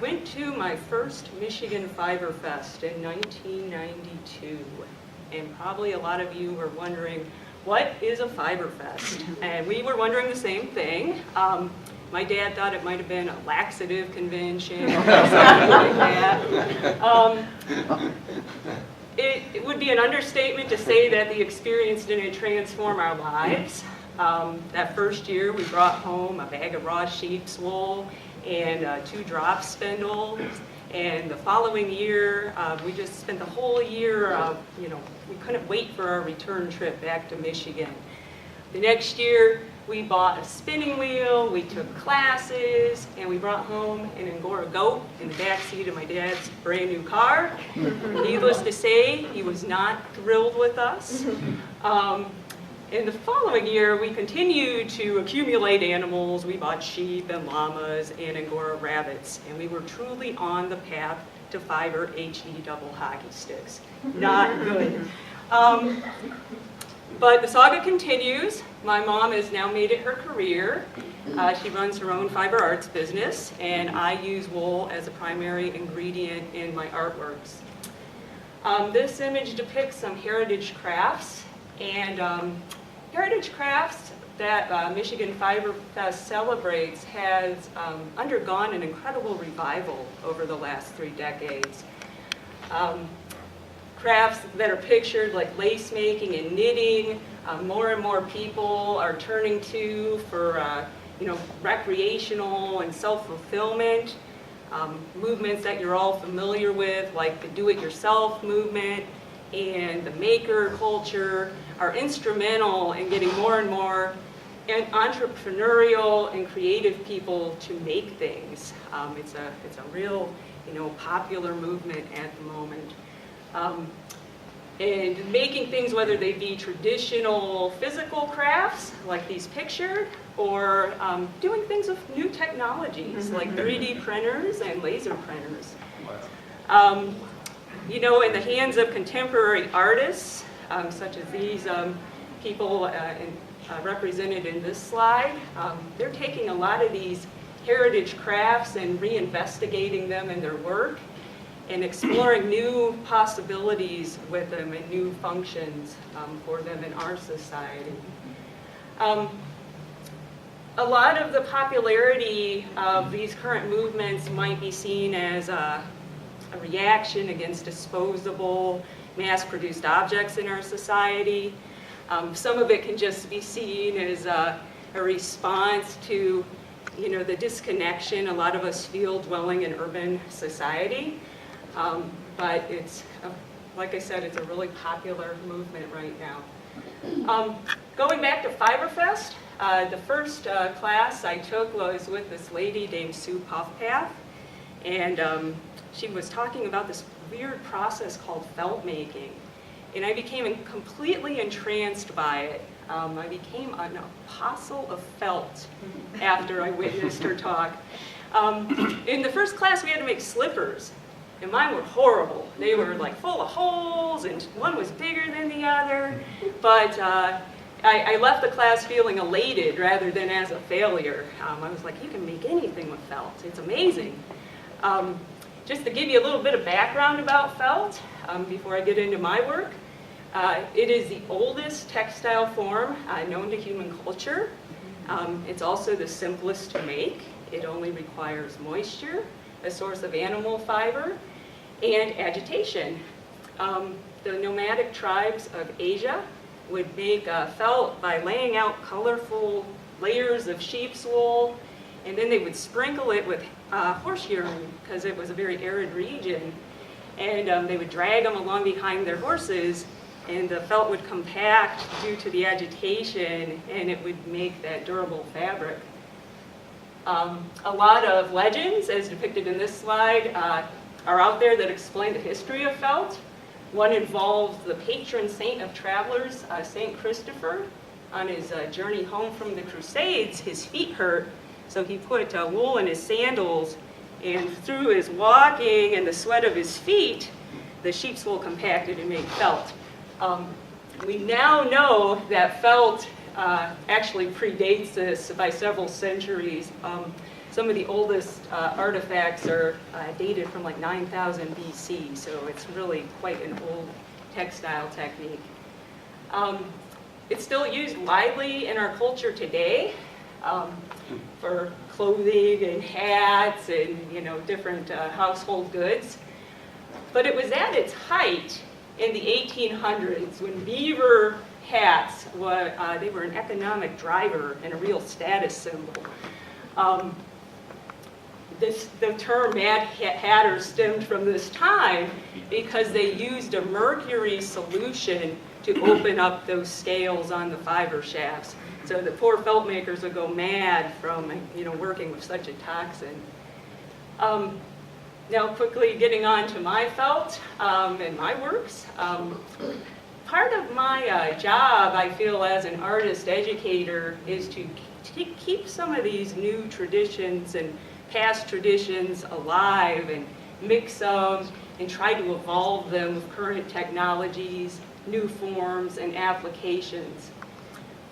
went to my first Michigan Fiber Fest in 1992, and probably a lot of you were wondering, what is a Fiber Fest? And we were wondering the same thing. My dad thought it might have been a laxative convention or something like that. It would be an understatement to say that the experience didn't transform our lives. That first year, we brought home a bag of raw sheep's wool and 2 drop spindles. And the following year, we just spent the whole year, we couldn't wait for our return trip back to Michigan. The next year, we bought a spinning wheel, we took classes, and we brought home an Angora goat in the back seat of my dad's brand new car. Needless to say, he was not thrilled with us. In the following year, we continued to accumulate animals. We bought sheep and llamas and Angora rabbits, and we were truly on the path to fiber HD double hockey sticks. Not good. But the saga continues. My mom has now made it her career. She runs her own fiber arts business, and I use wool as a primary ingredient in my artworks. This image depicts some heritage crafts, and heritage crafts that Michigan Fiber Fest celebrates has undergone an incredible revival over the last 3 decades. Crafts that are pictured like lace making and knitting, more and more people are turning to for recreational and self-fulfillment. Movements that you're all familiar with, like the do-it-yourself movement and the maker culture, are instrumental in getting more and more entrepreneurial and creative people to make things. It's a real popular movement at the moment. And making things, whether they be traditional physical crafts like these pictured, or doing things with new technologies like 3D printers and laser printers. In the hands of contemporary artists, such as these people represented in this slide, they're taking a lot of these heritage crafts and reinvestigating them in their work and exploring new possibilities with them and new functions for them in our society. A lot of the popularity of these current movements might be seen as a reaction against disposable, mass-produced objects in our society. Some of it can just be seen as a response to the disconnection a lot of us feel dwelling in urban society. But it's, like I said, it's a really popular movement right now. Going back to FiberFest, the first class I took was with this lady named Sue Puffpath, and she was talking about this weird process called felt making, and I became completely entranced by it. I became an apostle of felt after I witnessed her talk. In the first class, we had to make slippers. And mine were horrible. They were like full of holes, and one was bigger than the other. But I left the class feeling elated rather than as a failure. I was like, you can make anything with felt. It's amazing. Just to give you a little bit of background about felt, before I get into my work, it is the oldest textile form known to human culture. It's also the simplest to make. It only requires moisture, a source of animal fiber, and agitation. The nomadic tribes of Asia would make felt by laying out colorful layers of sheep's wool, and then they would sprinkle it with horse urine because it was a very arid region. And they would drag them along behind their horses, and the felt would compact due to the agitation, and it would make that durable fabric. A lot of legends, as depicted in this slide, are out there that explain the history of felt. One involves the patron saint of travelers, Saint Christopher. On his journey home from the Crusades, his feet hurt, so he put wool in his sandals, and through his walking and the sweat of his feet, the sheep's wool compacted and made felt. We now know that felt actually predates this by several centuries. some of the oldest artifacts are dated from like 9,000 BC, so it's really quite an old textile technique. It's still used widely in our culture today for clothing and hats and different household goods. But it was at its height in the 1800s when beaver hats they were an economic driver and a real status symbol. The term Mad Hatter stemmed from this time because they used a mercury solution to open up those scales on the fiber shafts. So the poor felt makers would go mad from working with such a toxin. Now quickly getting on to my felt and my works. Part of my job, I feel, as an artist educator is to keep some of these new traditions and past traditions alive and mix them and try to evolve them with current technologies, new forms, and applications.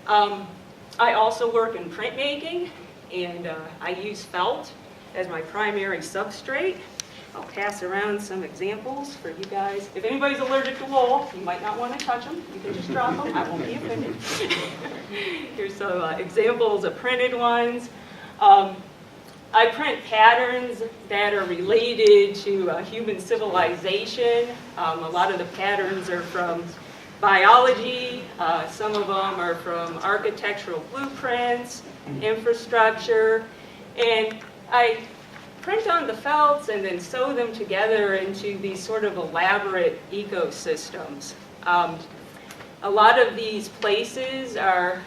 I also work in printmaking, and I use felt as my primary substrate. I'll pass around some examples for you guys. If anybody's allergic to wool, you might not want to touch them. You can just drop them. I won't be offended. Here's some examples of printed ones. I print patterns that are related to human civilization. A lot of the patterns are from biology. Some of them are from architectural blueprints, infrastructure. And I print on the felts and then sew them together into these sort of elaborate ecosystems. A lot of these places are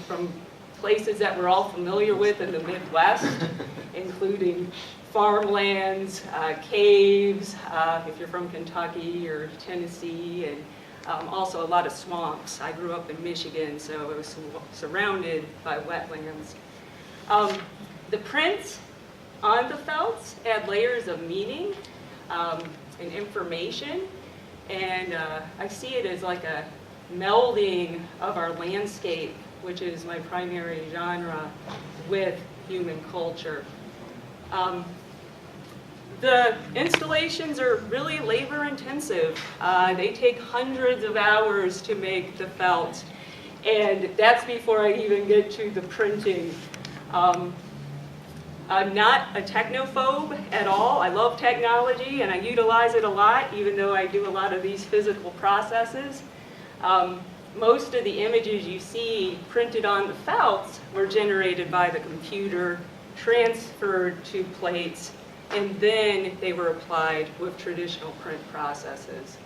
from places that we're all familiar with in the Midwest, including farmlands, caves, if you're from Kentucky or Tennessee, and also a lot of swamps. I grew up in Michigan, so it was surrounded by wetlands. The prints on the felts add layers of meaning and information, and I see it as like a melding of our landscape, which is my primary genre, with human culture. The installations are really labor intensive. They take hundreds of hours to make the felt, and that's before I even get to the printing. I'm not a technophobe at all. I love technology and I utilize it a lot, even though I do a lot of these physical processes. Most of the images you see printed on the felts were generated by the computer, transferred to plates, and then they were applied with traditional print processes.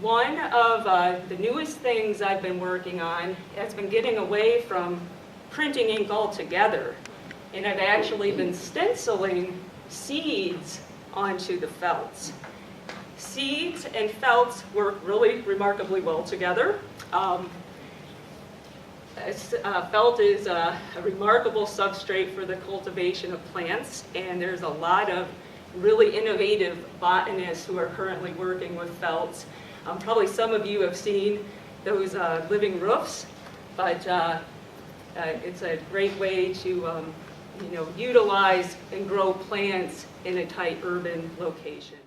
One of the newest things I've been working on has been getting away from printing ink altogether, and I've actually been stenciling seeds onto the felts. Seeds and felts work really remarkably well together. Felt is a remarkable substrate for the cultivation of plants, and there's a lot of really innovative botanists who are currently working with felts. Probably some of you have seen those living roofs, but it's a great way to utilize and grow plants in a tight urban location.